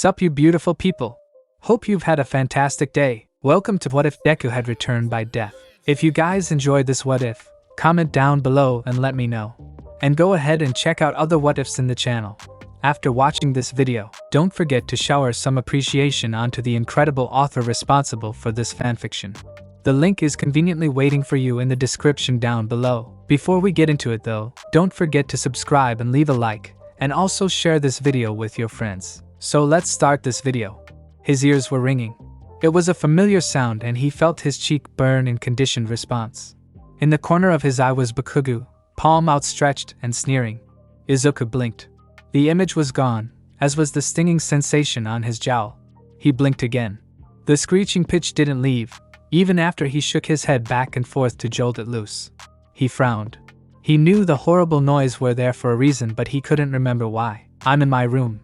Sup you beautiful people. Hope you've had a fantastic day. Welcome to What If Deku had returned by death. If you guys enjoyed this what if, comment down below and let me know. And go ahead and check out other what ifs in the channel. After watching this video, don't forget to shower some appreciation onto the incredible author responsible for this fanfiction. The link is conveniently waiting for you in the description down below. Before we get into it though, don't forget to subscribe and leave a like, and also share this video with your friends. So let's start this video. His ears were ringing. It was a familiar sound and he felt his cheek burn in conditioned response. In the corner of his eye was Bakugo, palm outstretched and sneering. Izuku blinked. The image was gone, as was the stinging sensation on his jowl. He blinked again. The screeching pitch didn't leave, even after he shook his head back and forth to jolt it loose. He frowned. He knew the horrible noise were there for a reason, but he couldn't remember why. I'm in my room.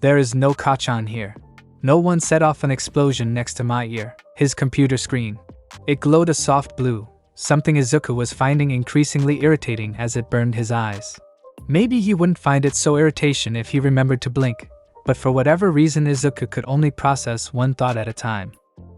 There is no Kachan here. No one set off an explosion next to my ear. His computer screen. It glowed a soft blue, something Izuku was finding increasingly irritating as it burned his eyes. Maybe he wouldn't find it so irritation if he remembered to blink, but for whatever reason Izuku could only process one thought at a time.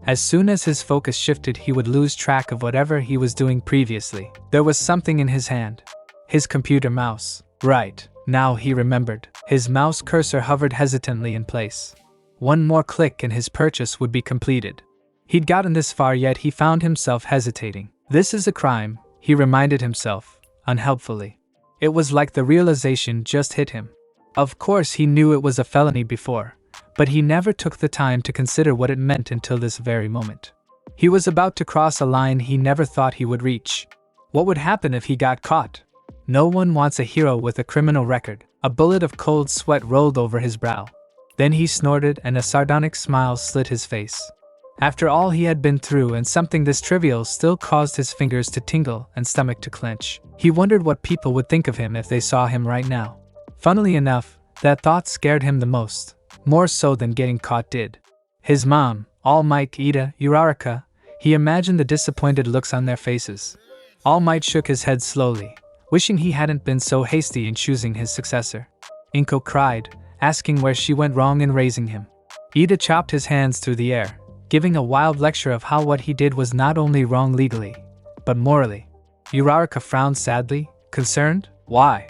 As soon as his focus shifted, he would lose track of whatever he was doing previously. There was something in his hand. His computer mouse. Right, now he remembered. His mouse cursor hovered hesitantly in place. One more click and his purchase would be completed. He'd gotten this far yet he found himself hesitating. This is a crime, he reminded himself, unhelpfully. It was like the realization just hit him. Of course he knew it was a felony before, but he never took the time to consider what it meant until this very moment. He was about to cross a line he never thought he would reach. What would happen if he got caught? No one wants a hero with a criminal record. A bullet of cold sweat rolled over his brow. Then he snorted and a sardonic smile slit his face. After all he had been through, and something this trivial still caused his fingers to tingle and stomach to clench. He wondered what people would think of him if they saw him right now. Funnily enough, that thought scared him the most, more so than getting caught did. His mom, All Might, Ida, Uraraka, he imagined the disappointed looks on their faces. All Might shook his head slowly, wishing he hadn't been so hasty in choosing his successor. Inko cried, asking where she went wrong in raising him. Ida chopped his hands through the air, giving a wild lecture of how what he did was not only wrong legally, but morally. Uraraka frowned sadly, concerned. Why?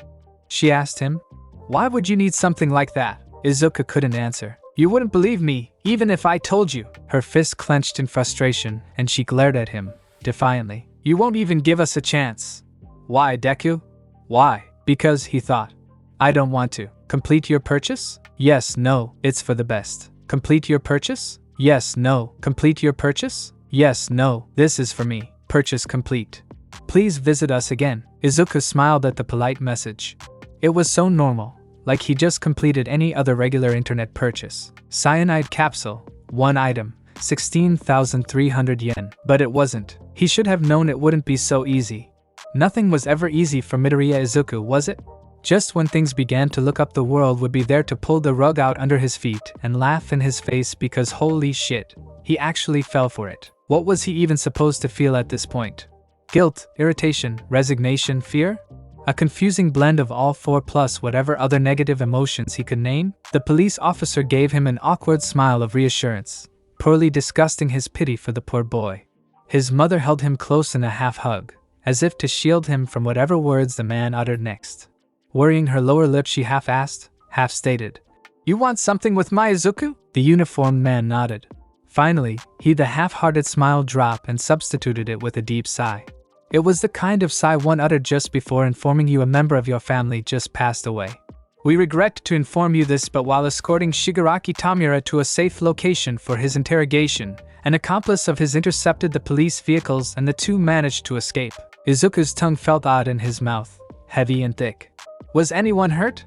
She asked him. Why would you need something like that? Izuku couldn't answer. You wouldn't believe me, even if I told you. Her fist clenched in frustration, and she glared at him, defiantly. You won't even give us a chance. Why, Deku? Why? Because, he thought. I don't want to. Complete your purchase? Yes, no, it's for the best. Complete your purchase? Yes, no. Complete your purchase? Yes, no, this is for me. Purchase complete. Please visit us again. Izuku smiled at the polite message. It was so normal, like he just completed any other regular internet purchase. Cyanide capsule, 1 item, 16,300 yen. But it wasn't. He should have known it wouldn't be so easy. Nothing was ever easy for Midoriya Izuku, was it? Just when things began to look up, the world would be there to pull the rug out under his feet and laugh in his face because holy shit, he actually fell for it. What was he even supposed to feel at this point? Guilt, irritation, resignation, fear? A confusing blend of all four plus whatever other negative emotions he could name? The police officer gave him an awkward smile of reassurance, poorly disgusting his pity for the poor boy. His mother held him close in a half hug, as if to shield him from whatever words the man uttered next. Worrying her lower lip, she half asked, half stated, You want something with my Izuku? The uniformed man nodded. Finally, the half-hearted smile dropped and substituted it with a deep sigh. It was the kind of sigh one uttered just before informing you a member of your family just passed away. We regret to inform you this, but while escorting Shigaraki Tamura to a safe location for his interrogation, an accomplice of his intercepted the police vehicles and the two managed to escape. Izuku's tongue felt odd in his mouth, heavy and thick. Was anyone hurt?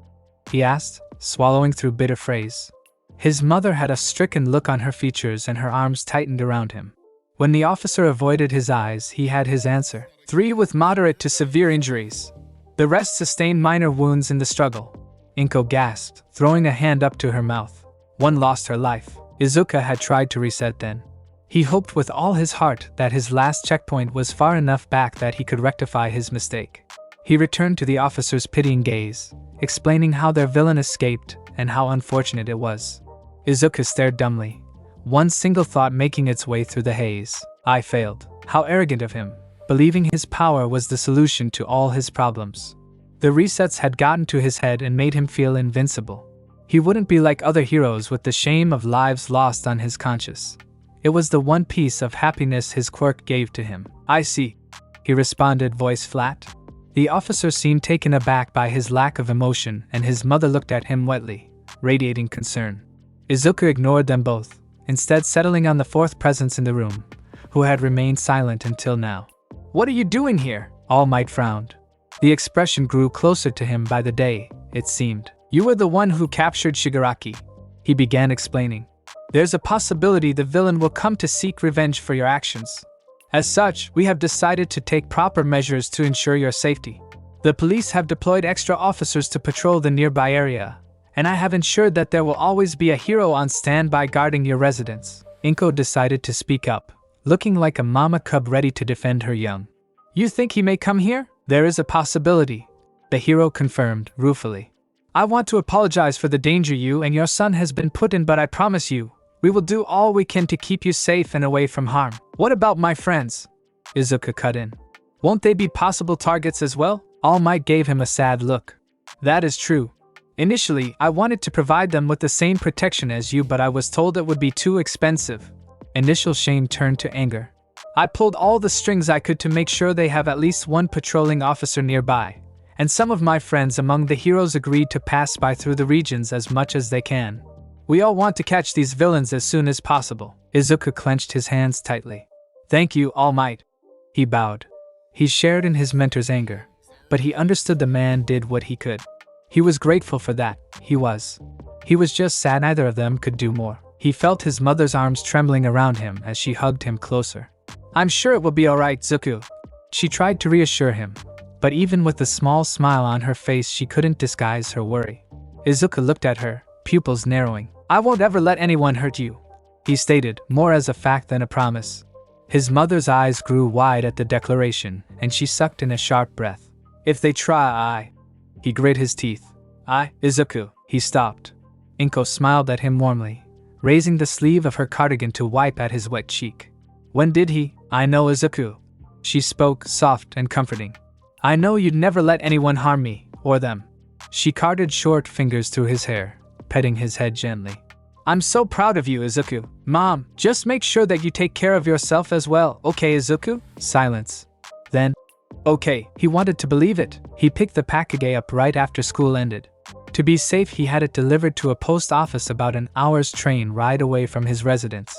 He asked, swallowing through bitter phrase. His mother had a stricken look on her features and her arms tightened around him. When the officer avoided his eyes, he had his answer. 3 with moderate to severe injuries. The rest sustained minor wounds in the struggle. Inko gasped, throwing a hand up to her mouth. 1 lost her life. Izuku had tried to reset then. He hoped with all his heart that his last checkpoint was far enough back that he could rectify his mistake. He returned to the officer's pitying gaze, explaining how their villain escaped and how unfortunate it was. Izuku stared dumbly, one single thought making its way through the haze. I failed. How arrogant of him, believing his power was the solution to all his problems. The resets had gotten to his head and made him feel invincible. He wouldn't be like other heroes with the shame of lives lost on his conscience. It was the one piece of happiness his quirk gave to him. I see, he responded, voice flat. The officer seemed taken aback by his lack of emotion, and his mother looked at him wetly, radiating concern. Izuku ignored them both, instead settling on the fourth presence in the room, who had remained silent until now. What are you doing here? All Might frowned. The expression grew closer to him by the day, it seemed. You were the one who captured Shigaraki, he began explaining. There's a possibility the villain will come to seek revenge for your actions. As such, we have decided to take proper measures to ensure your safety. The police have deployed extra officers to patrol the nearby area, and I have ensured that there will always be a hero on standby guarding your residence. Inko decided to speak up, looking like a mama cub ready to defend her young. You think he may come here? There is a possibility, the hero confirmed, ruefully. I want to apologize for the danger you and your son has been put in, but I promise you, we will do all we can to keep you safe and away from harm. What about my friends? Izuku cut in. Won't they be possible targets as well? All Might gave him a sad look. That is true. Initially, I wanted to provide them with the same protection as you, but I was told it would be too expensive. Initial shame turned to anger. I pulled all the strings I could to make sure they have at least one patrolling officer nearby, and some of my friends among the heroes agreed to pass by through the regions as much as they can. We all want to catch these villains as soon as possible. Izuku clenched his hands tightly. Thank you, All Might. He bowed. He shared in his mentor's anger, but he understood the man did what he could. He was grateful for that, he was. He was just sad neither of them could do more. He felt his mother's arms trembling around him as she hugged him closer. I'm sure it will be alright, Zuku. She tried to reassure him, but even with the small smile on her face she couldn't disguise her worry. Izuku looked at her, pupils narrowing. I won't ever let anyone hurt you, he stated, more as a fact than a promise. His mother's eyes grew wide at the declaration, and she sucked in a sharp breath. If they try, He grit his teeth. Izuku, he stopped. Inko smiled at him warmly, raising the sleeve of her cardigan to wipe at his wet cheek. When did he? I know, Izuku. She spoke, soft and comforting. I know you'd never let anyone harm me, or them. She carted short fingers through his hair, petting his head gently. I'm so proud of you, Izuku. Mom, just make sure that you take care of yourself as well, okay, Izuku? Silence. Then, okay, he wanted to believe it. He picked the package up right after school ended. To be safe, he had it delivered to a post office about an hour's train ride away from his residence.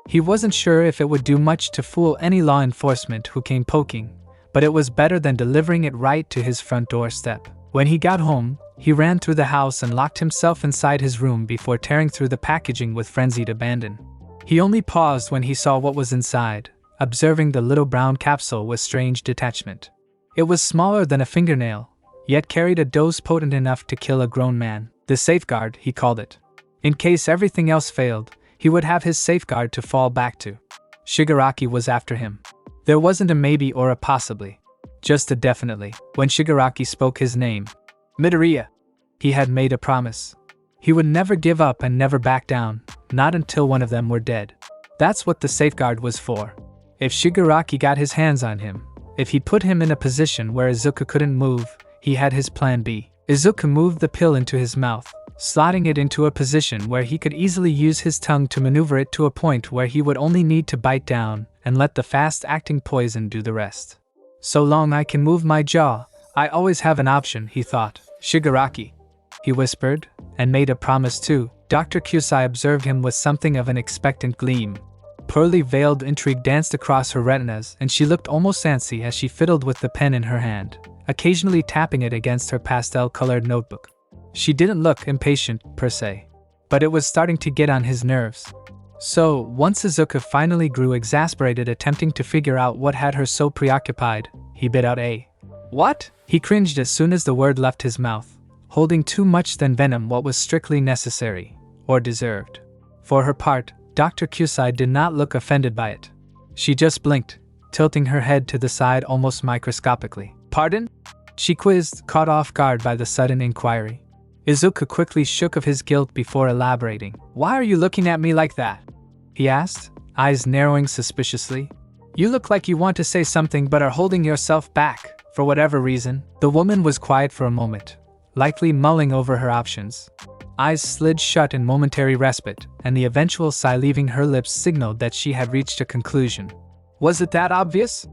He wasn't sure if it would do much to fool any law enforcement who came poking, but it was better than delivering it right to his front doorstep. When he got home, he ran through the house and locked himself inside his room before tearing through the packaging with frenzied abandon. He only paused when he saw what was inside, observing the little brown capsule with strange detachment. It was smaller than a fingernail, yet carried a dose potent enough to kill a grown man. The safeguard, he called it. In case everything else failed, he would have his safeguard to fall back to. Shigaraki was after him. There wasn't a maybe or a possibly, just a definitely. When Shigaraki spoke his name, Midoriya, he had made a promise. He would never give up and never back down, not until one of them were dead. That's what the safeguard was for. If Shigaraki got his hands on him, if he put him in a position where Izuku couldn't move, he had his plan B. Izuku moved the pill into his mouth, slotting it into a position where he could easily use his tongue to maneuver it to a point where he would only need to bite down and let the fast-acting poison do the rest. So long I can move my jaw, I always have an option, he thought. Shigaraki, he whispered, and made a promise too. Dr. Kusai observed him with something of an expectant gleam. Poorly veiled intrigue danced across her retinas, and she looked almost antsy as she fiddled with the pen in her hand, occasionally tapping it against her pastel-colored notebook. She didn't look impatient, per se, but it was starting to get on his nerves. So, once Izuku finally grew exasperated attempting to figure out what had her so preoccupied, he bit out a "What?" He cringed as soon as the word left his mouth, holding too much than venom what was strictly necessary, or deserved. For her part, Dr. Kusai did not look offended by it. She just blinked, tilting her head to the side almost microscopically. Pardon? She quizzed, caught off guard by the sudden inquiry. Izuku quickly shook of his guilt before elaborating. Why are you looking at me like that? He asked, eyes narrowing suspiciously. You look like you want to say something but are holding yourself back, for whatever reason. The woman was quiet for a moment, likely mulling over her options. Eyes slid shut in momentary respite, and the eventual sigh leaving her lips signaled that she had reached a conclusion. Was it that obvious?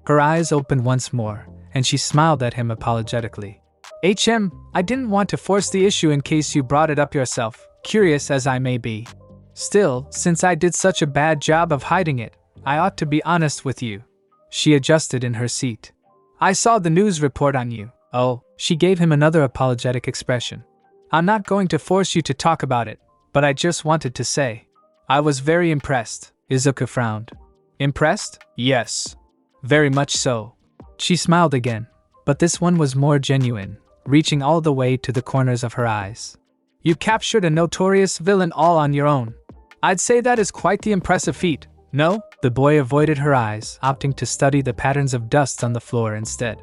Her eyes opened once more, and she smiled at him apologetically. I didn't want to force the issue in case you brought it up yourself, curious as I may be. Still, since I did such a bad job of hiding it, I ought to be honest with you. She adjusted in her seat. I saw the news report on you. Oh, she gave him another apologetic expression. I'm not going to force you to talk about it, but I just wanted to say. I was very impressed. Izuku frowned. Impressed? Yes. Very much so. She smiled again, but this one was more genuine, reaching all the way to the corners of her eyes. You captured a notorious villain all on your own. I'd say that is quite the impressive feat, no? The boy avoided her eyes, opting to study the patterns of dust on the floor instead.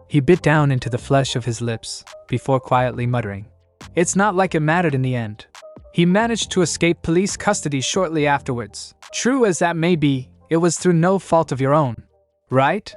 He bit down into the flesh of his lips, before quietly muttering. It's not like it mattered in the end. He managed to escape police custody shortly afterwards. True as that may be, it was through no fault of your own. Right?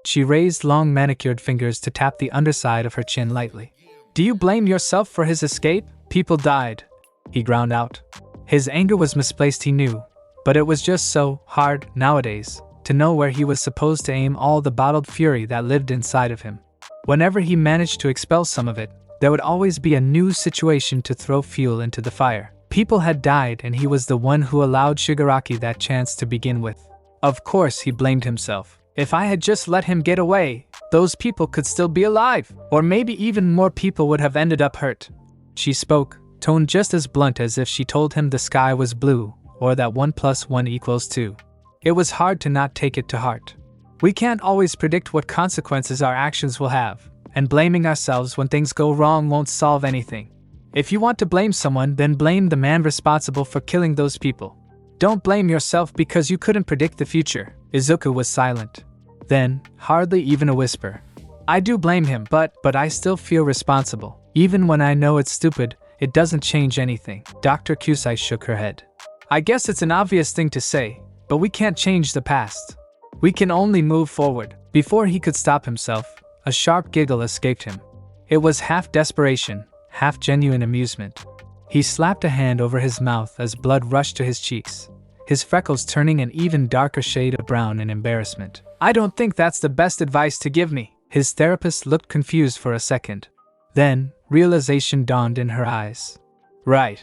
She raised long manicured fingers to tap the underside of her chin lightly. Do you blame yourself for his escape? People died. He ground out. His anger was misplaced, he knew, but it was just so hard nowadays to know where he was supposed to aim all the bottled fury that lived inside of him. Whenever he managed to expel some of it, there would always be a new situation to throw fuel into the fire. People had died and he was the one who allowed Shigaraki that chance to begin with. Of course he blamed himself. If I had just let him get away, those people could still be alive, or maybe even more people would have ended up hurt. She spoke, tone just as blunt as if she told him the sky was blue, or that 1 + 1 = 2. It was hard to not take it to heart. We can't always predict what consequences our actions will have, and blaming ourselves when things go wrong won't solve anything. If you want to blame someone, then blame the man responsible for killing those people. Don't blame yourself because you couldn't predict the future. Izuku was silent. Then, hardly even a whisper. I do blame him, but I still feel responsible. Even when I know it's stupid, it doesn't change anything. Dr. Kusai shook her head. I guess it's an obvious thing to say, but we can't change the past. We can only move forward. Before he could stop himself, a sharp giggle escaped him. It was half desperation, half genuine amusement. He slapped a hand over his mouth as blood rushed to his cheeks, his freckles turning an even darker shade of brown in embarrassment. I don't think that's the best advice to give me. His therapist looked confused for a second. Then, realization dawned in her eyes. Right.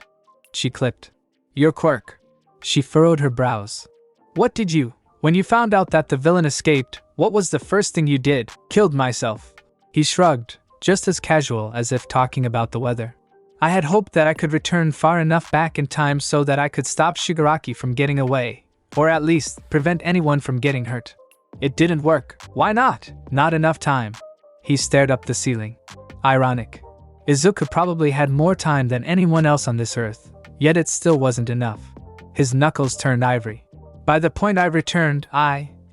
She clipped. Your quirk. She furrowed her brows. What did you? When you found out that the villain escaped, what was the first thing you did? Killed myself. He shrugged, just as casual as if talking about the weather. I had hoped that I could return far enough back in time so that I could stop Shigaraki from getting away, or at least prevent anyone from getting hurt. It didn't work. Why not? Not enough time. He stared up the ceiling. Ironic. Izuku probably had more time than anyone else on this earth, yet it still wasn't enough. His knuckles turned ivory. By the point I returned,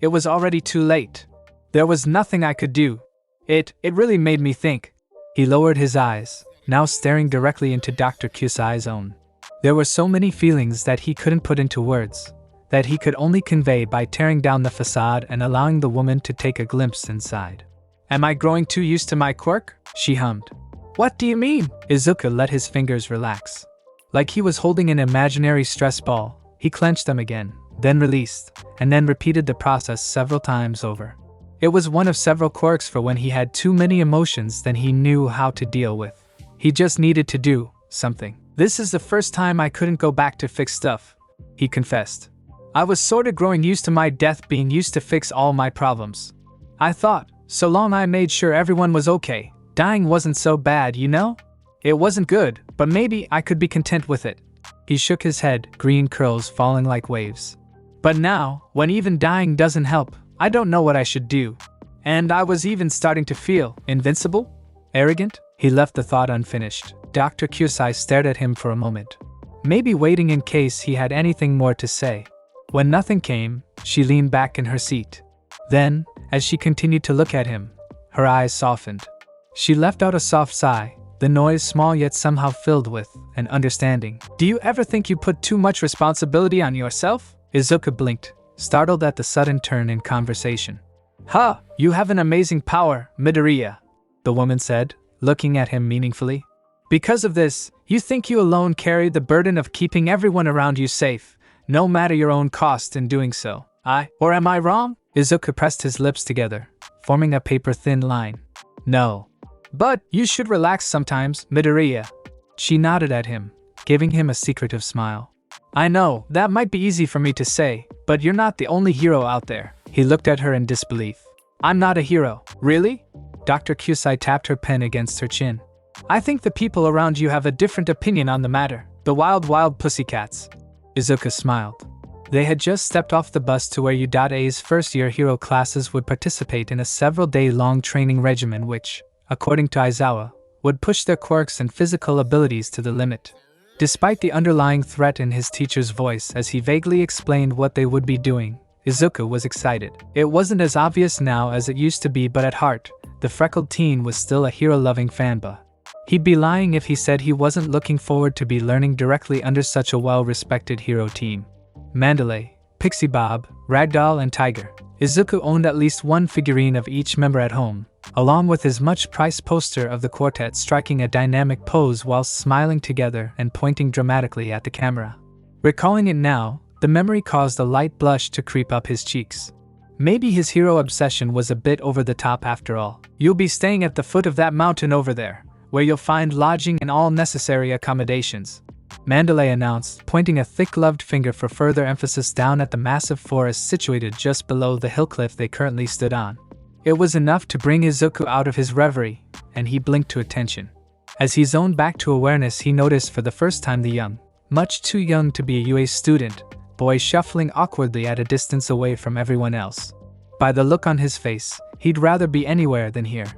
it was already too late. There was nothing I could do. It really made me think. He lowered his eyes, now staring directly into Dr. Kusai's own. There were so many feelings that he couldn't put into words, that he could only convey by tearing down the facade and allowing the woman to take a glimpse inside. Am I growing too used to my quirk? She hummed. What do you mean? Izuku let his fingers relax. Like he was holding an imaginary stress ball, he clenched them again, then released, and then repeated the process several times over. It was one of several quirks for when he had too many emotions than he knew how to deal with. He just needed to do something. This is the first time I couldn't go back to fix stuff, he confessed. I was sorta growing used to my death being used to fix all my problems. I thought, so long I made sure everyone was okay, dying wasn't so bad, you know? It wasn't good, but maybe I could be content with it. He shook his head, green curls falling like waves. But now, when even dying doesn't help, I don't know what I should do. And I was even starting to feel invincible? Arrogant? He left the thought unfinished. Dr. Kusai stared at him for a moment, maybe waiting in case he had anything more to say. When nothing came, she leaned back in her seat. Then, as she continued to look at him, her eyes softened. She let out a soft sigh, the noise small yet somehow filled with an understanding. Do you ever think you put too much responsibility on yourself? Izuku blinked, startled at the sudden turn in conversation. Ha! You have an amazing power, Midoriya, the woman said, looking at him meaningfully. Because of this, you think you alone carry the burden of keeping everyone around you safe, no matter your own cost in doing so. Or am I wrong? Izuku pressed his lips together, forming a paper-thin line. No. But you should relax sometimes, Midoriya. She nodded at him, giving him a secretive smile. I know, that might be easy for me to say, but you're not the only hero out there. He looked at her in disbelief. I'm not a hero. Really? Dr. Kusai tapped her pen against her chin. I think the people around you have a different opinion on the matter. The wild pussycats. Izuku smiled. They had just stepped off the bus to where Udate's first-year hero classes would participate in a several-day-long training regimen which, according to Aizawa, would push their quirks and physical abilities to the limit. Despite the underlying threat in his teacher's voice as he vaguely explained what they would be doing, Izuku was excited. It wasn't as obvious now as it used to be, but at heart, the freckled teen was still a hero-loving fanboy. He'd be lying if he said he wasn't looking forward to be learning directly under such a well-respected hero team. Mandalay, Pixie Bob, Ragdoll, and Tiger. Izuku owned at least one figurine of each member at home, along with his much-priced poster of the quartet striking a dynamic pose whilst smiling together and pointing dramatically at the camera. Recalling it now, the memory caused a light blush to creep up his cheeks. Maybe his hero obsession was a bit over the top after all. You'll be staying at the foot of that mountain over there, where you'll find lodging and all necessary accommodations, Mandalay announced, pointing a thick-gloved finger for further emphasis down at the massive forest situated just below the hill cliff they currently stood on. It was enough to bring Izuku out of his reverie, and he blinked to attention. As he zoned back to awareness, he noticed for the first time the young, much too young to be a UA student, boy shuffling awkwardly at a distance away from everyone else. By the look on his face, he'd rather be anywhere than here.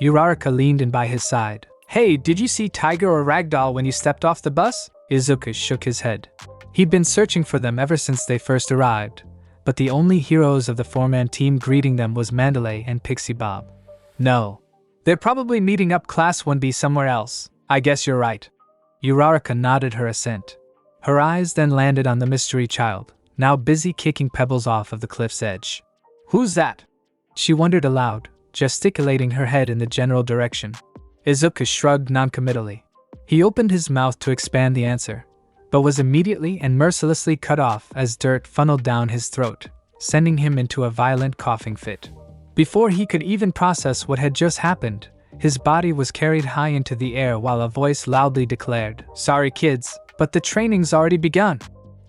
Uraraka leaned in by his side. Hey, did you see Tiger or Ragdoll when you stepped off the bus? Izuku shook his head. He'd been searching for them ever since they first arrived, but the only heroes of the four-man team greeting them was Mandalay and Pixie Bob. No. They're probably meeting up Class 1B somewhere else. I guess you're right. Uraraka nodded her assent. Her eyes then landed on the mystery child, now busy kicking pebbles off of the cliff's edge. Who's that? She wondered aloud, gesticulating her head in the general direction. Izuku shrugged noncommittally. He opened his mouth to expand the answer, but was immediately and mercilessly cut off as dirt funneled down his throat, sending him into a violent coughing fit. Before he could even process what had just happened, his body was carried high into the air while a voice loudly declared, "Sorry kids, but the training's already begun.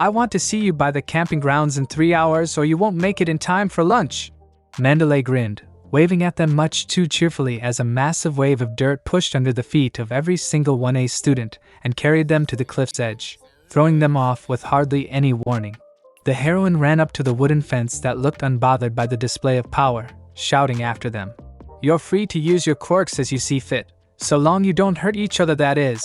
I want to see you by the camping grounds in 3 hours or you won't make it in time for lunch." Mandalay grinned, waving at them much too cheerfully as a massive wave of dirt pushed under the feet of every single 1A student and carried them to the cliff's edge, throwing them off with hardly any warning. The heroine ran up to the wooden fence that looked unbothered by the display of power, shouting after them. "You're free to use your quirks as you see fit, so long you don't hurt each other, that is.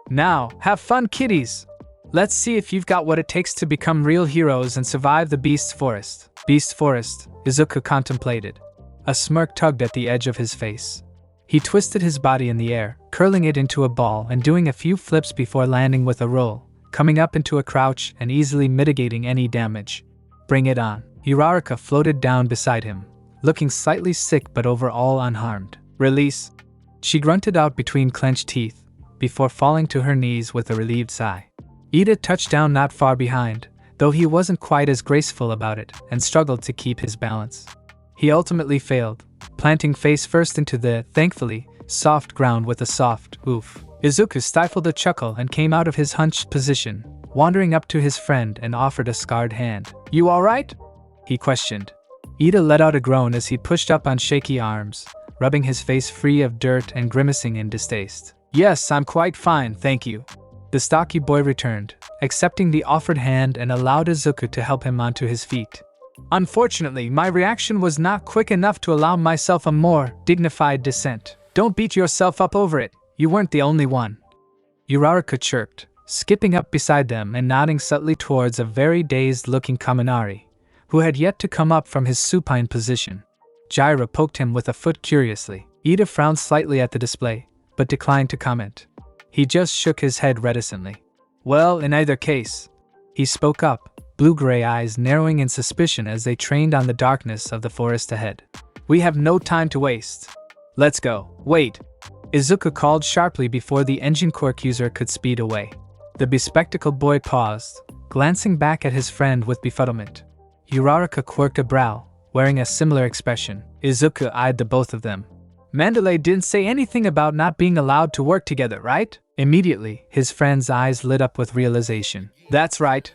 Now, have fun, kiddies! Let's see if you've got what it takes to become real heroes and survive the Beast's Forest." Beast's Forest, Izuku contemplated. A smirk tugged at the edge of his face. He twisted his body in the air, curling it into a ball and doing a few flips before landing with a roll, coming up into a crouch and easily mitigating any damage. "Bring it on." Uraraka floated down beside him, looking slightly sick but overall unharmed. "Release." She grunted out between clenched teeth, before falling to her knees with a relieved sigh. Ida touched down not far behind, though he wasn't quite as graceful about it and struggled to keep his balance. He ultimately failed, planting face first into the, thankfully, soft ground with a soft oof. Izuku stifled a chuckle and came out of his hunched position, wandering up to his friend and offered a scarred hand. "You alright?" he questioned. Ida let out a groan as he pushed up on shaky arms, rubbing his face free of dirt and grimacing in distaste. "Yes, I'm quite fine, thank you." The stocky boy returned, accepting the offered hand and allowed Izuku to help him onto his feet. "Unfortunately, my reaction was not quick enough to allow myself a more dignified descent. Don't beat yourself up over it, you weren't the only one." Uraraka chirped, skipping up beside them and nodding subtly towards a very dazed-looking Kaminari, who had yet to come up from his supine position. Jiraiya poked him with a foot curiously. Ida frowned slightly at the display, but declined to comment. He just shook his head reticently. Well, in either case, he spoke up, blue-gray eyes narrowing in suspicion as they trained on the darkness of the forest ahead. We have no time to waste. Let's go. Wait. Izuku called sharply before the engine quirk user could speed away. The bespectacled boy paused, glancing back at his friend with befuddlement. Uraraka quirked a brow, wearing a similar expression. Izuku eyed the both of them. Mandalay didn't say anything about not being allowed to work together, right? Immediately, his friend's eyes lit up with realization. That's right.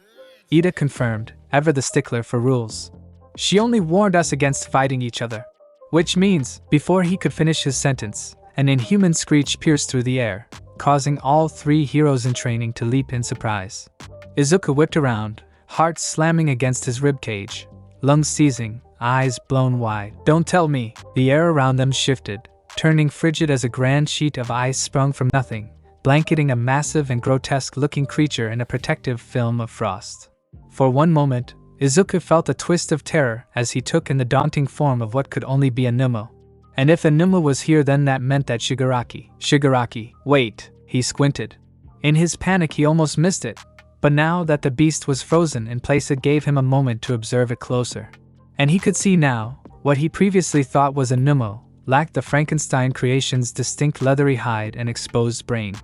Ida confirmed, ever the stickler for rules. She only warned us against fighting each other. Which means, before he could finish his sentence, an inhuman screech pierced through the air, causing all three heroes in training to leap in surprise. Izuku whipped around, heart slamming against his ribcage, lungs seizing, eyes blown wide. Don't tell me. The air around them shifted, turning frigid as a grand sheet of ice sprung from nothing, blanketing a massive and grotesque-looking creature in a protective film of frost. For one moment, Izuku felt a twist of terror as he took in the daunting form of what could only be a Nimmo. And if a Nimmo was here, then that meant that Shigaraki, wait, he squinted. In his panic he almost missed it, but now that the beast was frozen in place it gave him a moment to observe it closer. And he could see now, what he previously thought was a Nimmo lacked the Frankenstein creation's distinct leathery hide and exposed brain.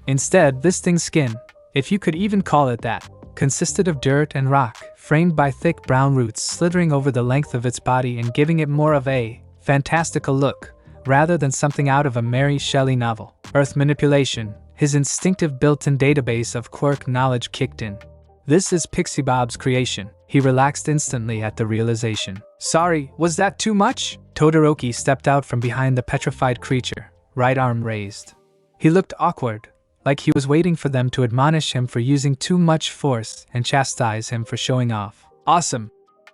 Instead, this thing's skin, if you could even call it that, consisted of dirt and rock, framed by thick brown roots slithering over the length of its body and giving it more of a fantastical look, rather than something out of a Mary Shelley novel. Earth manipulation, his instinctive built-in database of quirk knowledge kicked in. This is Pixie Bob's creation. He relaxed instantly at the realization. Sorry, was that too much? Todoroki stepped out from behind the petrified creature, right arm raised. He looked awkward, like he was waiting for them to admonish him for using too much force and chastise him for showing off. Awesome!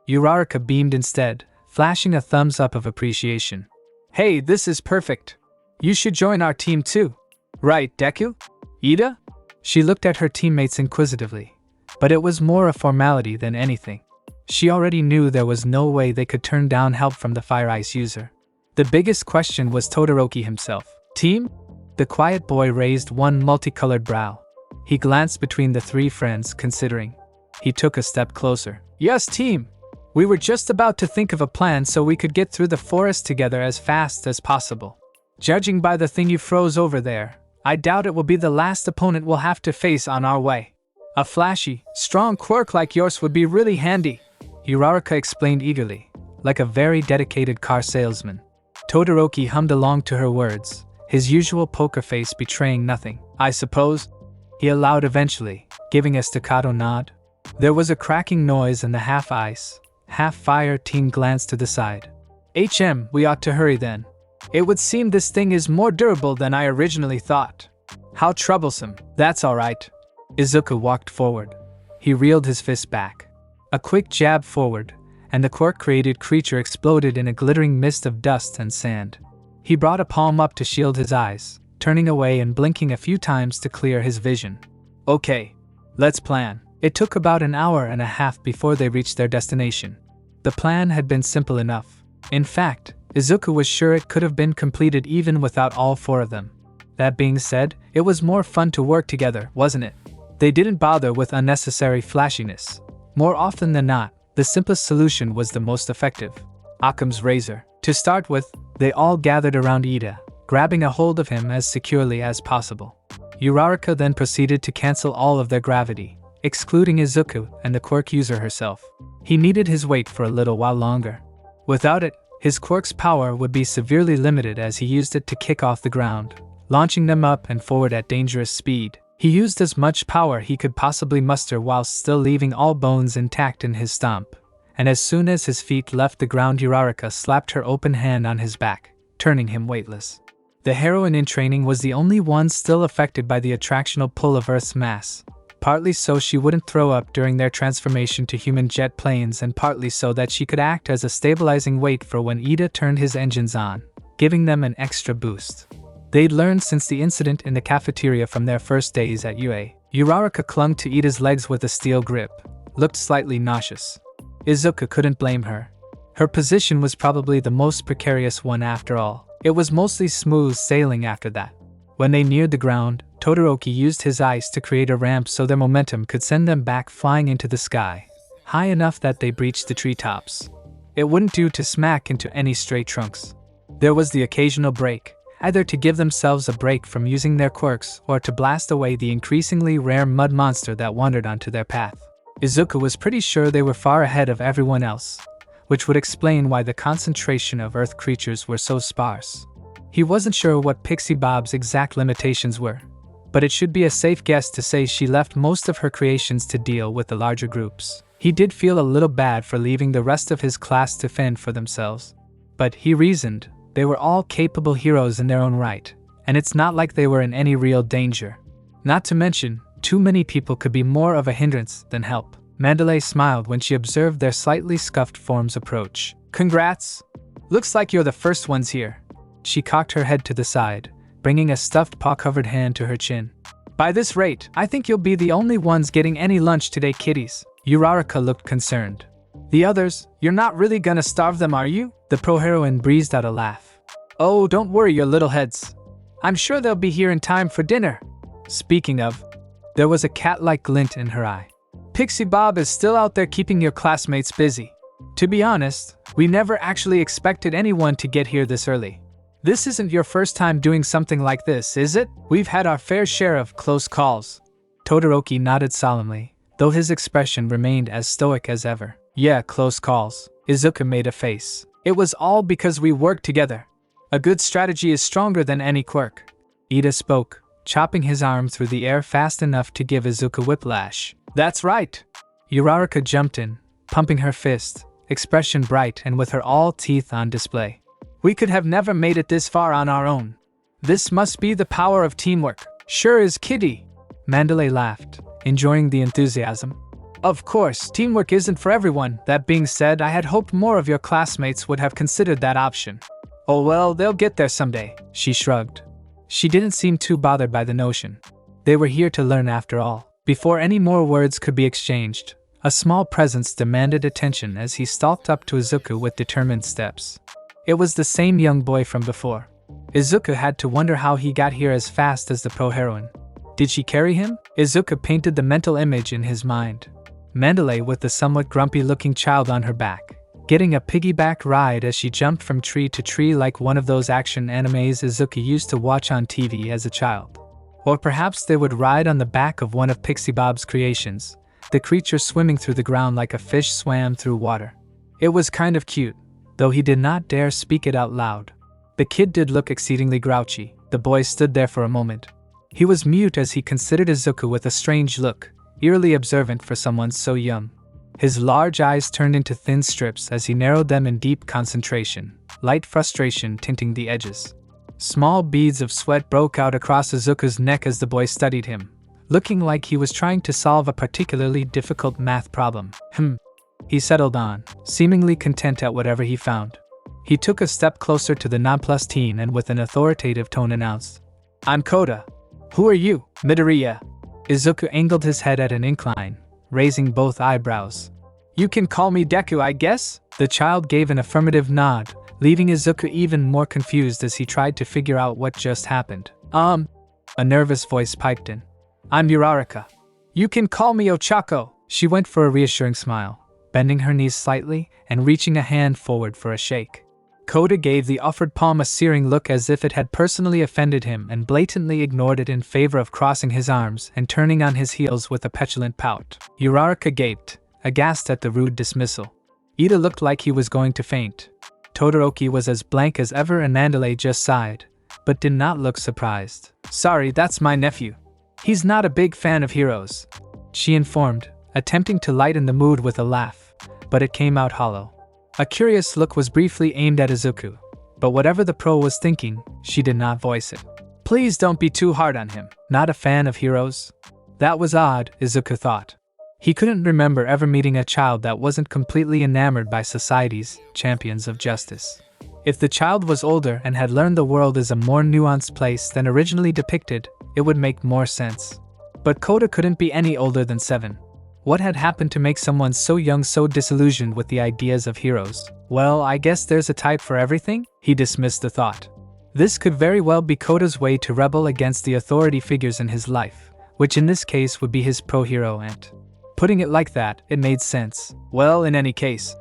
Uraraka beamed instead, flashing a thumbs up of appreciation. Hey, this is perfect! You should join our team too. Right, Deku? Ida? She looked at her teammates inquisitively, but it was more a formality than anything. She already knew there was no way they could turn down help from the Fire Ice user. The biggest question was Todoroki himself. Team? The quiet boy raised one multicolored brow. He glanced between the three friends, considering. He took a step closer. Yes, team! We were just about to think of a plan so we could get through the forest together as fast as possible. Judging by the thing you froze over there, I doubt it will be the last opponent we'll have to face on our way. A flashy, strong quirk like yours would be really handy, Uraraka explained eagerly, like a very dedicated car salesman. Todoroki hummed along to her words, his usual poker face betraying nothing. I suppose, he allowed eventually, giving a staccato nod. There was a cracking noise and the half-ice, half-fire team glanced to the side. We ought to hurry then. It would seem this thing is more durable than I originally thought. How troublesome. That's alright. Izuku walked forward. He reeled his fist back. A quick jab forward, and the quirk-created creature exploded in a glittering mist of dust and sand. He brought a palm up to shield his eyes, turning away and blinking a few times to clear his vision. Okay, let's plan. It took about an hour and a half before they reached their destination. The plan had been simple enough. In fact, Izuku was sure it could have been completed even without all four of them. That being said, it was more fun to work together, wasn't it? They didn't bother with unnecessary flashiness. More often than not, the simplest solution was the most effective. Occam's razor. To start with, they all gathered around Ida, grabbing a hold of him as securely as possible. Uraraka then proceeded to cancel all of their gravity, excluding Izuku and the quirk user herself. He needed his weight for a little while longer. Without it, his quirk's power would be severely limited as he used it to kick off the ground, launching them up and forward at dangerous speed. He used as much power he could possibly muster whilst still leaving all bones intact in his stomp, and as soon as his feet left the ground Uraraka slapped her open hand on his back, turning him weightless. The heroine in training was the only one still affected by the attractional pull of Earth's mass, partly so she wouldn't throw up during their transformation to human jet planes and partly so that she could act as a stabilizing weight for when Ida turned his engines on, giving them an extra boost. They'd learned since the incident in the cafeteria from their first days at UA. Uraraka clung to Ida's legs with a steel grip, looked slightly nauseous. Izuku couldn't blame her. Her position was probably the most precarious one after all. It was mostly smooth sailing after that. When they neared the ground, Todoroki used his ice to create a ramp so their momentum could send them back flying into the sky, high enough that they breached the treetops. It wouldn't do to smack into any stray trunks. There was the occasional break, either to give themselves a break from using their quirks or to blast away the increasingly rare mud monster that wandered onto their path. Izuku was pretty sure they were far ahead of everyone else, which would explain why the concentration of earth creatures were so sparse. He wasn't sure what Pixie Bob's exact limitations were, but it should be a safe guess to say she left most of her creations to deal with the larger groups. He did feel a little bad for leaving the rest of his class to fend for themselves, but he reasoned they were all capable heroes in their own right, and it's not like they were in any real danger. Not to mention, too many people could be more of a hindrance than help. Mandalay smiled when she observed their slightly scuffed forms approach. Congrats! Looks like you're the first ones here. She cocked her head to the side, bringing a stuffed paw-covered hand to her chin. By this rate, I think you'll be the only ones getting any lunch today, kiddies. Uraraka looked concerned. The others, you're not really gonna starve them, are you? The pro-heroine breezed out a laugh. Oh, don't worry your little heads. I'm sure they'll be here in time for dinner. Speaking of, there was a cat-like glint in her eye. Pixie Bob is still out there keeping your classmates busy. To be honest, we never actually expected anyone to get here this early. This isn't your first time doing something like this, is it? We've had our fair share of close calls. Todoroki nodded solemnly, though his expression remained as stoic as ever. Yeah, close calls. Izuku made a face. It was all because we worked together. A good strategy is stronger than any quirk. Ida spoke, chopping his arm through the air fast enough to give Izuku whiplash. That's right. Uraraka jumped in, pumping her fist, expression bright and with her all teeth on display. We could have never made it this far on our own. This must be the power of teamwork. Sure is, Kitty. Mandalay laughed, enjoying the enthusiasm. Of course, teamwork isn't for everyone. That being said, I had hoped more of your classmates would have considered that option. Oh well, they'll get there someday, she shrugged. She didn't seem too bothered by the notion. They were here to learn after all. Before any more words could be exchanged, a small presence demanded attention as he stalked up to Izuku with determined steps. It was the same young boy from before. Izuku had to wonder how he got here as fast as the pro-heroine. Did she carry him? Izuku painted the mental image in his mind. Mandalay with the somewhat grumpy-looking child on her back, getting a piggyback ride as she jumped from tree to tree like one of those action animes Izuku used to watch on TV as a child. Or perhaps they would ride on the back of one of Pixie Bob's creations, the creature swimming through the ground like a fish swam through water. It was kind of cute, though he did not dare speak it out loud. The kid did look exceedingly grouchy. The boy stood there for a moment. He was mute as he considered Izuku with a strange look, eerily observant for someone so young. His large eyes turned into thin strips as he narrowed them in deep concentration, light frustration tinting the edges. Small beads of sweat broke out across Izuku's neck as the boy studied him, looking like he was trying to solve a particularly difficult math problem. He settled on, seemingly content at whatever he found. He took a step closer to the nonplussed teen and with an authoritative tone announced, I'm Kota. Who are you, Midoriya? Izuku angled his head at an incline, raising both eyebrows. You can call me Deku, I guess? The child gave an affirmative nod, leaving Izuku even more confused as he tried to figure out what just happened. A nervous voice piped in. I'm Uraraka. You can call me Ochako. She went for a reassuring smile, bending her knees slightly and reaching a hand forward for a shake. Kota gave the offered palm a searing look as if it had personally offended him and blatantly ignored it in favor of crossing his arms and turning on his heels with a petulant pout. Uraraka gaped, aghast at the rude dismissal. Ida looked like he was going to faint. Todoroki was as blank as ever and Mandalay just sighed, but did not look surprised. Sorry, that's my nephew. He's not a big fan of heroes, she informed, attempting to lighten the mood with a laugh, but it came out hollow. A curious look was briefly aimed at Izuku, but whatever the pro was thinking, she did not voice it. Please don't be too hard on him. Not a fan of heroes? That was odd, Izuku thought. He couldn't remember ever meeting a child that wasn't completely enamored by society's champions of justice. If the child was older and had learned the world is a more nuanced place than originally depicted, it would make more sense. But Kota couldn't be any older than 7. What had happened to make someone so young so disillusioned with the ideas of heroes? Well, I guess there's a type for everything? He dismissed the thought. This could very well be Kota's way to rebel against the authority figures in his life, which in this case would be his pro-hero aunt. Putting it like that, it made sense. Well, in any case,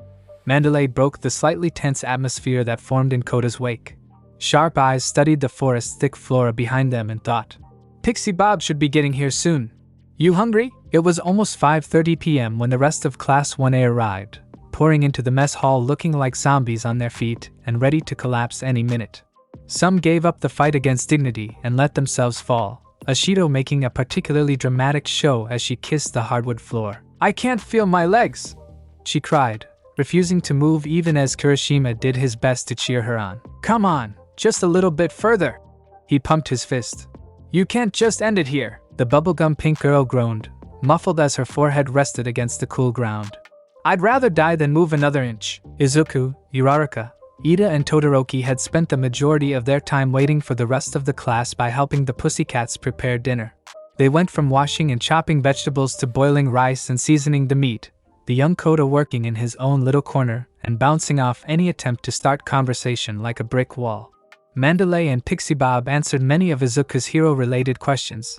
Mandalay broke the slightly tense atmosphere that formed in Kota's wake. Sharp eyes studied the forest's thick flora behind them and thought, Pixie Bob should be getting here soon. You hungry? It was almost 5:30 p.m. when the rest of Class 1A arrived, pouring into the mess hall looking like zombies on their feet and ready to collapse any minute. Some gave up the fight against dignity and let themselves fall, Ashido making a particularly dramatic show as she kissed the hardwood floor. I can't feel my legs, she cried, refusing to move even as Kirishima did his best to cheer her on. Come on, just a little bit further. He pumped his fist. You can't just end it here, the bubblegum pink girl groaned, muffled as her forehead rested against the cool ground. I'd rather die than move another inch. Izuku, Uraraka, Ida and Todoroki had spent the majority of their time waiting for the rest of the class by helping the pussycats prepare dinner. They went from washing and chopping vegetables to boiling rice and seasoning the meat, the young Kota working in his own little corner and bouncing off any attempt to start conversation like a brick wall. Mandalay and Pixie Bob answered many of Izuku's hero-related questions.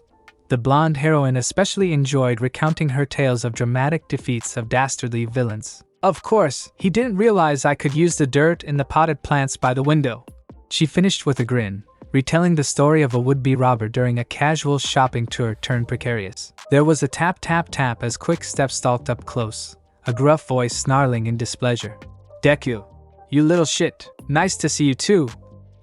The blonde heroine especially enjoyed recounting her tales of dramatic defeats of dastardly villains. Of course, he didn't realize I could use the dirt in the potted plants by the window. She finished with a grin, retelling the story of a would-be robber during a casual shopping tour turned precarious. There was a tap-tap-tap as quick steps stalked up close, a gruff voice snarling in displeasure. Deku, you little shit, nice to see you too.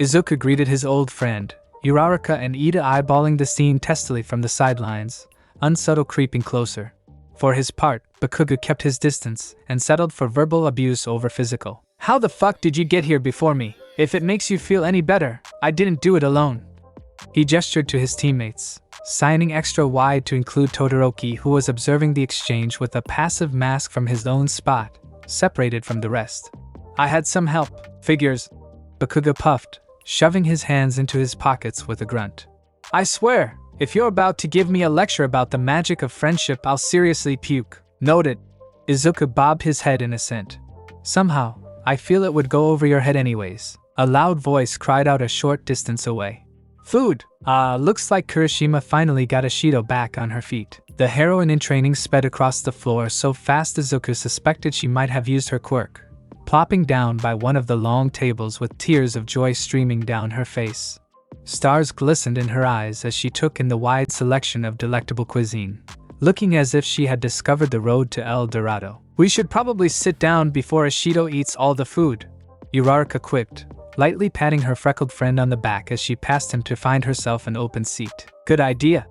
Izuku greeted his old friend, Uraraka and Ida eyeballing the scene testily from the sidelines, unsubtle creeping closer. For his part, Bakugo kept his distance and settled for verbal abuse over physical. How the fuck did you get here before me? If it makes you feel any better, I didn't do it alone. He gestured to his teammates, signing extra wide to include Todoroki, who was observing the exchange with a passive mask from his own spot, separated from the rest. I had some help. Figures. Bakugo puffed, shoving his hands into his pockets with a grunt. I swear, if you're about to give me a lecture about the magic of friendship, I'll seriously puke. Noted. Izuku bobbed his head in assent. Somehow, I feel it would go over your head anyways. A loud voice cried out a short distance away. Food! Looks like Kirishima finally got Ashido back on her feet. The heroine in training sped across the floor so fast Izuku suspected she might have used her quirk, plopping down by one of the long tables with tears of joy streaming down her face. Stars glistened in her eyes as she took in the wide selection of delectable cuisine, looking as if she had discovered the road to El Dorado. We should probably sit down before Ashido eats all the food, Uraraka quipped, lightly patting her freckled friend on the back as she passed him to find herself an open seat. Good idea,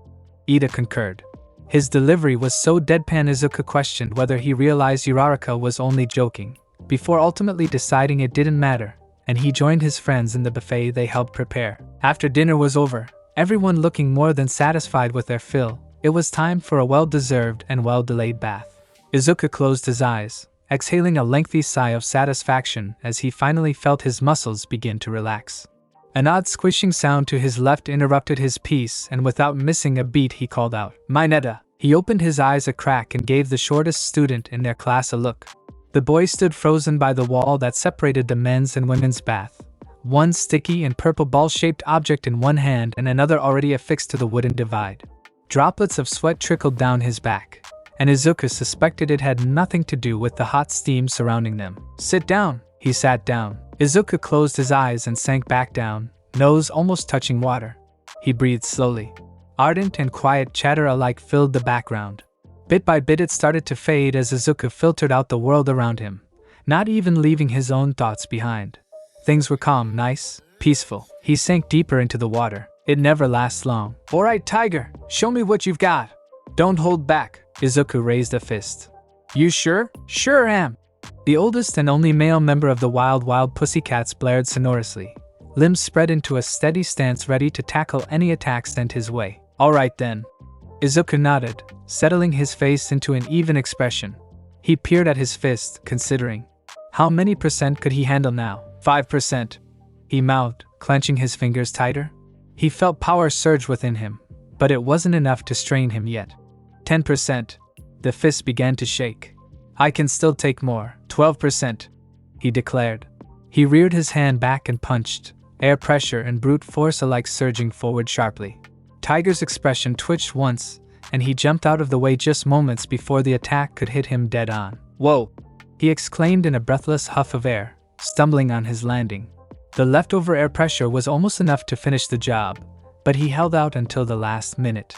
Ida concurred. His delivery was so deadpan Izuku questioned whether he realized Uraraka was only joking, before ultimately deciding it didn't matter, and he joined his friends in the buffet they helped prepare. After dinner was over, everyone looking more than satisfied with their fill, it was time for a well-deserved and well-delayed bath. Izuku closed his eyes, exhaling a lengthy sigh of satisfaction as he finally felt his muscles begin to relax. An odd squishing sound to his left interrupted his peace, and without missing a beat he called out, Mineta! He opened his eyes a crack and gave the shortest student in their class a look. The boy stood frozen by the wall that separated the men's and women's bath, one sticky and purple ball-shaped object in one hand and another already affixed to the wooden divide. Droplets of sweat trickled down his back, and Izuku suspected it had nothing to do with the hot steam surrounding them. Sit down. He sat down. Izuku closed his eyes and sank back down, nose almost touching water. He breathed slowly. Ardent and quiet chatter alike filled the background. Bit by bit it started to fade as Izuku filtered out the world around him, not even leaving his own thoughts behind. Things were calm, nice, peaceful. He sank deeper into the water. It never lasts long. Alright, Tiger, show me what you've got. Don't hold back. Izuku raised a fist. You sure? Sure am. The oldest and only male member of the Wild Pussycats blared sonorously, limbs spread into a steady stance ready to tackle any attack sent his way. Alright then. Izuku nodded, settling his face into an even expression. He peered at his fist, considering. How many percent could he handle now? 5%. He mouthed, clenching his fingers tighter. He felt power surge within him, but it wasn't enough to strain him yet. 10%. The fist began to shake. I can still take more. 12%. He declared. He reared his hand back and punched, air pressure and brute force alike surging forward sharply. Tiger's expression twitched once, and he jumped out of the way just moments before the attack could hit him dead on. "Whoa!" he exclaimed in a breathless huff of air, stumbling on his landing. The leftover air pressure was almost enough to finish the job, but he held out until the last minute.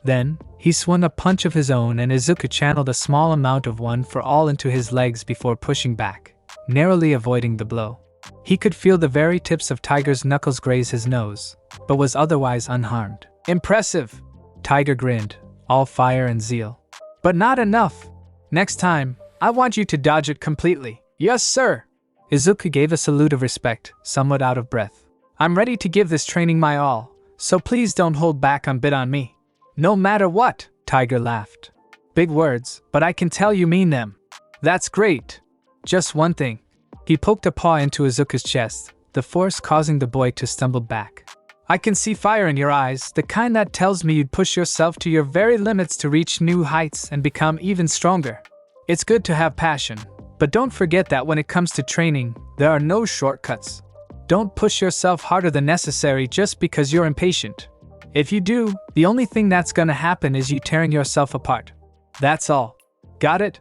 Then, he swung a punch of his own and Izuku channeled a small amount of one for all into his legs before pushing back, narrowly avoiding the blow. He could feel the very tips of Tiger's knuckles graze his nose, but was otherwise unharmed. "Impressive!" Tiger grinned, all fire and zeal. "But not enough! Next time, I want you to dodge it completely." "Yes, sir!" Izuku gave a salute of respect, somewhat out of breath. "I'm ready to give this training my all, so please don't hold back on bit on me." "No matter what," Tiger laughed. "Big words, but I can tell you mean them." "That's great. Just one thing." He poked a paw into Izuku's chest, the force causing the boy to stumble back. "I can see fire in your eyes, the kind that tells me you'd push yourself to your very limits to reach new heights and become even stronger. It's good to have passion, but don't forget that when it comes to training, there are no shortcuts. Don't push yourself harder than necessary just because you're impatient. If you do, the only thing that's gonna happen is you tearing yourself apart. That's all. Got it?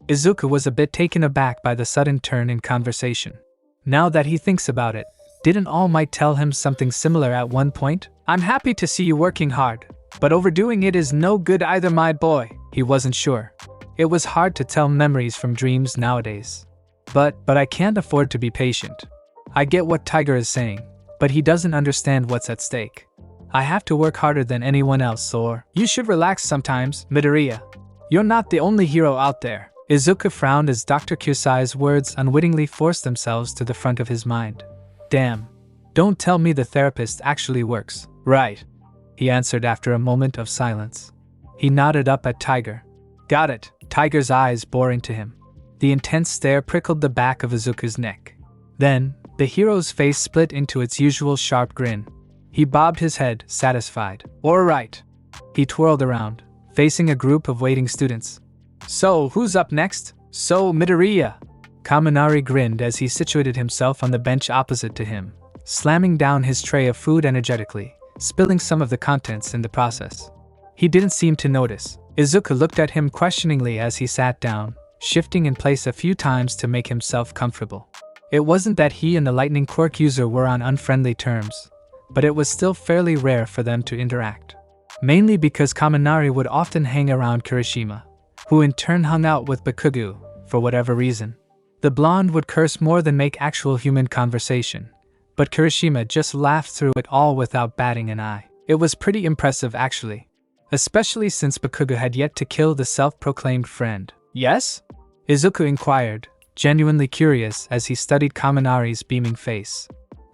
Izuku was a bit taken aback by the sudden turn in conversation. Now that he thinks about it, didn't All Might tell him something similar at one point? "I'm happy to see you working hard, but overdoing it is no good either, my boy." He wasn't sure. It was hard to tell memories from dreams nowadays. But I can't afford to be patient. I get what Tiger is saying, but he doesn't understand what's at stake. I have to work harder than anyone else, or you should relax sometimes, Midoriya. You're not the only hero out there. Izuku frowned as Dr. Kusai's words unwittingly forced themselves to the front of his mind. Damn. Don't tell me the therapist actually works. Right, he answered after a moment of silence. He nodded up at Tiger. Got it. Tiger's eyes bore into him. The intense stare prickled the back of Izuku's neck. Then, the hero's face split into its usual sharp grin. He bobbed his head, satisfied. All right. He twirled around, facing a group of waiting students. So, who's up next? So, Midoriya. Kaminari grinned as he situated himself on the bench opposite to him, slamming down his tray of food energetically, spilling some of the contents in the process. He didn't seem to notice. Izuku looked at him questioningly as he sat down, shifting in place a few times to make himself comfortable. It wasn't that he and the lightning quirk user were on unfriendly terms, but it was still fairly rare for them to interact. Mainly because Kaminari would often hang around Kirishima, who in turn hung out with Bakugo, for whatever reason. The blonde would curse more than make actual human conversation, but Kirishima just laughed through it all without batting an eye. It was pretty impressive actually, especially since Bakugo had yet to kill the self-proclaimed friend. Yes? Izuku inquired, genuinely curious as he studied Kaminari's beaming face.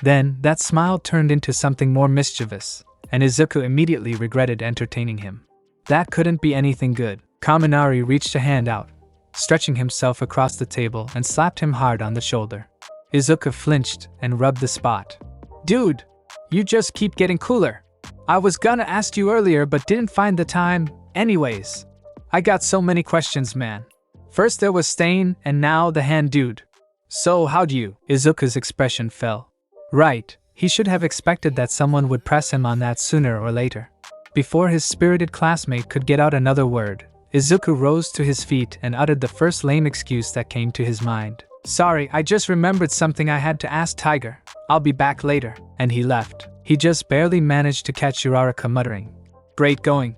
Then, that smile turned into something more mischievous, and Izuku immediately regretted entertaining him. That couldn't be anything good. Kaminari reached a hand out, stretching himself across the table and slapped him hard on the shoulder. Izuku flinched and rubbed the spot. Dude, you just keep getting cooler. I was gonna ask you earlier but didn't find the time. Anyways, I got so many questions, man. First there was Stain and now the hand dude. So how'd you? Izuku's expression fell. Right, he should have expected that someone would press him on that sooner or later. Before his spirited classmate could get out another word, Izuku rose to his feet and uttered the first lame excuse that came to his mind. Sorry, I just remembered something I had to ask Tiger. I'll be back later. And he left. He just barely managed to catch Uraraka muttering, Great going.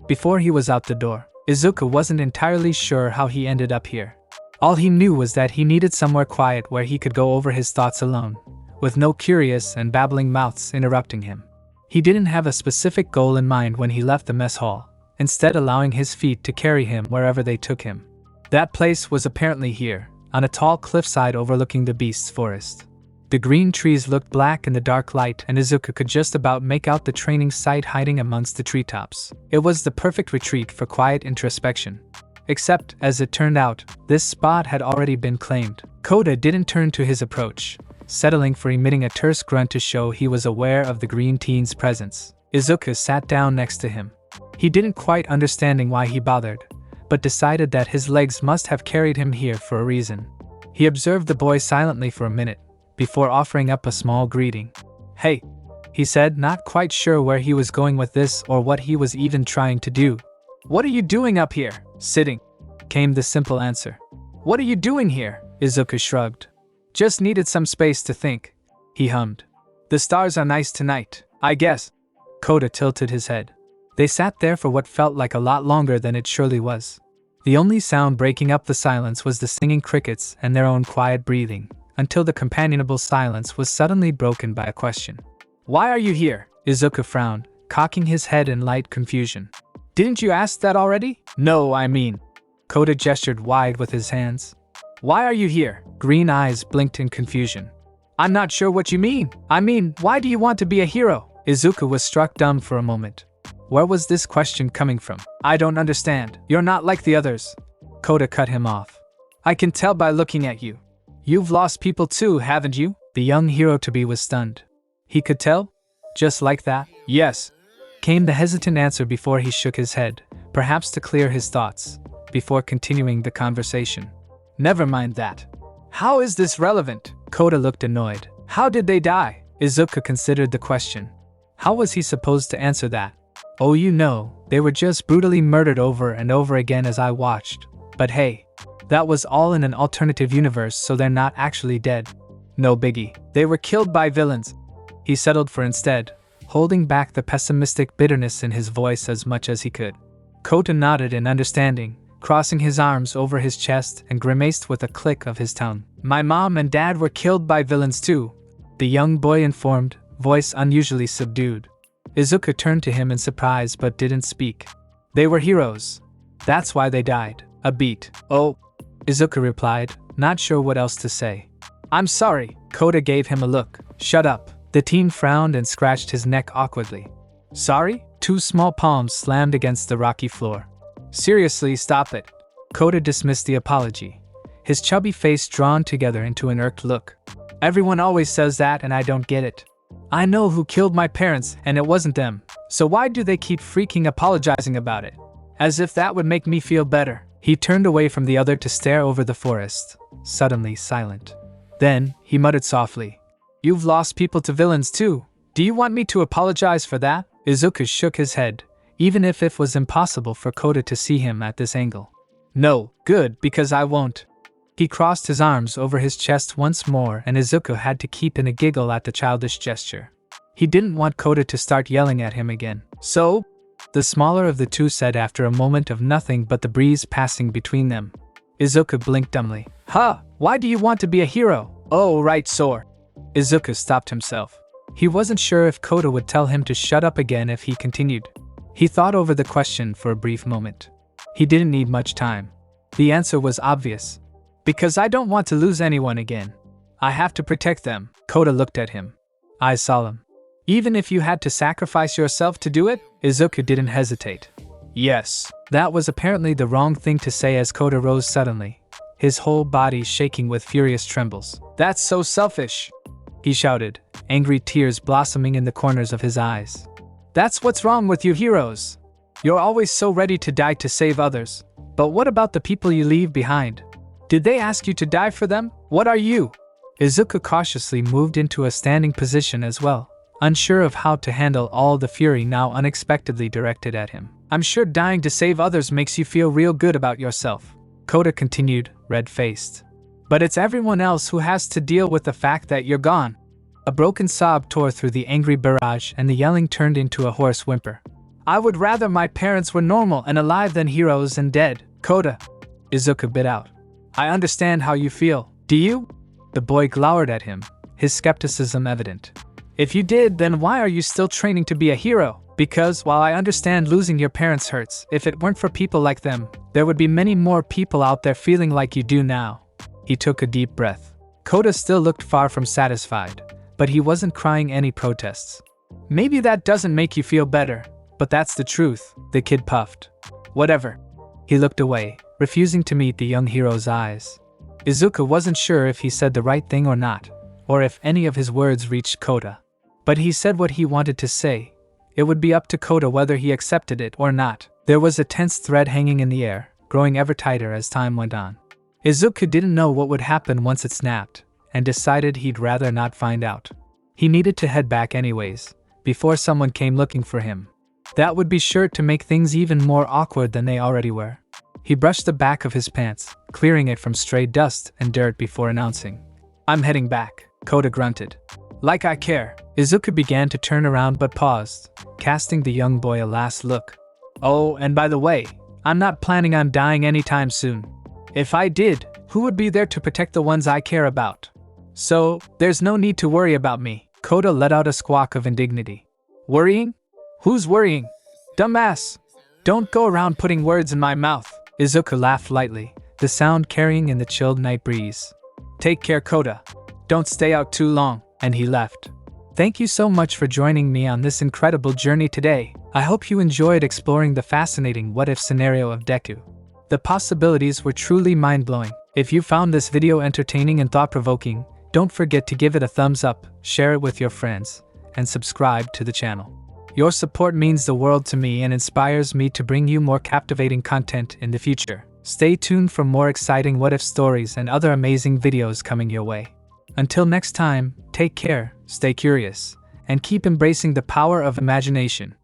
Before he was out the door, Izuku wasn't entirely sure how he ended up here. All he knew was that he needed somewhere quiet where he could go over his thoughts alone, with no curious and babbling mouths interrupting him. He didn't have a specific goal in mind when he left the mess hall, instead allowing his feet to carry him wherever they took him. That place was apparently here, on a tall cliffside overlooking the beast's forest. The green trees looked black in the dark light and Izuku could just about make out the training site hiding amongst the treetops. It was the perfect retreat for quiet introspection. Except, as it turned out, this spot had already been claimed. Kota didn't turn to his approach, settling for emitting a terse grunt to show he was aware of the green teen's presence. Izuku sat down next to him. He didn't quite understanding why he bothered, but decided that his legs must have carried him here for a reason. He observed the boy silently for a minute, before offering up a small greeting. "Hey," he said, not quite sure where he was going with this or what he was even trying to do. "What are you doing up here?" "Sitting," came the simple answer. "What are you doing here?" Izuku shrugged. "Just needed some space to think," he hummed. "The stars are nice tonight, I guess." Kota tilted his head. They sat there for what felt like a lot longer than it surely was. The only sound breaking up the silence was the singing crickets and their own quiet breathing, until the companionable silence was suddenly broken by a question. "Why are you here?" Izuku frowned, cocking his head in light confusion. "Didn't you ask that already?" "No, I mean." Kota gestured wide with his hands. "Why are you here?" Green eyes blinked in confusion. "I'm not sure what you mean. I mean, why do you want to be a hero?" Izuku was struck dumb for a moment. Where was this question coming from? "I don't understand. You're not like the others." Kota cut him off. "I can tell by looking at you. You've lost people too, haven't you?" The young hero-to-be was stunned. He could tell? Just like that? "Yes," came the hesitant answer before he shook his head, perhaps to clear his thoughts, before continuing the conversation. "Never mind that. How is this relevant?" Kota looked annoyed. "How did they die?" Izuku considered the question. How was he supposed to answer that? "Oh, you know, they were just brutally murdered over and over again as I watched. But hey, that was all in an alternative universe, so they're not actually dead. No biggie. They were killed by villains." He settled for instead, holding back the pessimistic bitterness in his voice as much as he could. Kota nodded in understanding, crossing his arms over his chest and grimaced with a click of his tongue. "My mom and dad were killed by villains too," the young boy informed, voice unusually subdued. Izuku turned to him in surprise but didn't speak. "They were heroes. That's why they died." "A beat." "Oh," Izuku replied, not sure what else to say. "I'm sorry." Kota gave him a look. "Shut up." The teen frowned and scratched his neck awkwardly. "Sorry?" Two small palms slammed against the rocky floor. "Seriously, stop it." Kota dismissed the apology, his chubby face drawn together into an irked look. "Everyone always says that and I don't get it. I know who killed my parents and it wasn't them, so why do they keep freaking apologizing about it? As if that would make me feel better." He turned away from the other to stare over the forest, suddenly silent. Then, he muttered softly, "You've lost people to villains too. Do you want me to apologize for that?" Izuku shook his head, even if it was impossible for Kota to see him at this angle. "No, good, because I won't." He crossed his arms over his chest once more and Izuku had to keep in a giggle at the childish gesture. He didn't want Kota to start yelling at him again. "So?" the smaller of the two said after a moment of nothing but the breeze passing between them. Izuku blinked dumbly. "Huh, why do you want to be a hero?" "Oh, right, sore." Izuku stopped himself. He wasn't sure if Kota would tell him to shut up again if he continued. He thought over the question for a brief moment. He didn't need much time. The answer was obvious. "Because I don't want to lose anyone again. I have to protect them." Kota looked at him, eyes solemn. "Even if you had to sacrifice yourself to do it?" Izuku didn't hesitate. "Yes." That was apparently the wrong thing to say as Kota rose suddenly, his whole body shaking with furious trembles. "That's so selfish," he shouted, angry tears blossoming in the corners of his eyes. "That's what's wrong with you heroes. You're always so ready to die to save others. But what about the people you leave behind? Did they ask you to die for them? What are you?" Izuku cautiously moved into a standing position as well, unsure of how to handle all the fury now unexpectedly directed at him. "I'm sure dying to save others makes you feel real good about yourself," Kota continued, red-faced. "But it's everyone else who has to deal with the fact that you're gone." A broken sob tore through the angry barrage and the yelling turned into a hoarse whimper. "I would rather my parents were normal and alive than heroes and dead, Kota," Izuku bit out. "I understand how you feel. Do you?" The boy glowered at him, his skepticism evident. "If you did, then why are you still training to be a hero? Because while I understand losing your parents hurts, if it weren't for people like them, there would be many more people out there feeling like you do now." He took a deep breath. Kota still looked far from satisfied, but he wasn't crying any protests. "Maybe that doesn't make you feel better, but that's the truth," the kid puffed. "Whatever." He looked away, refusing to meet the young hero's eyes. Izuku wasn't sure if he said the right thing or not, or if any of his words reached Kota. But he said what he wanted to say. It would be up to Kota whether he accepted it or not. There was a tense thread hanging in the air, growing ever tighter as time went on. Izuku didn't know what would happen once it snapped, and decided he'd rather not find out. He needed to head back anyways, before someone came looking for him. That would be sure to make things even more awkward than they already were. He brushed the back of his pants, clearing it from stray dust and dirt before announcing, "I'm heading back," Kota grunted. "Like I care." Izuku began to turn around but paused, casting the young boy a last look. "Oh, and by the way, I'm not planning on dying anytime soon. If I did, who would be there to protect the ones I care about? So, there's no need to worry about me." Kota let out a squawk of indignity. "Worrying? Who's worrying? Dumbass! Don't go around putting words in my mouth." Izuku laughed lightly, the sound carrying in the chilled night breeze. "Take care, Kota. Don't stay out too long," and he left. Thank you so much for joining me on this incredible journey today. I hope you enjoyed exploring the fascinating what-if scenario of Deku. The possibilities were truly mind-blowing. If you found this video entertaining and thought-provoking, don't forget to give it a thumbs up, share it with your friends, and subscribe to the channel. Your support means the world to me and inspires me to bring you more captivating content in the future. Stay tuned for more exciting what-if stories and other amazing videos coming your way. Until next time, take care, stay curious, and keep embracing the power of imagination.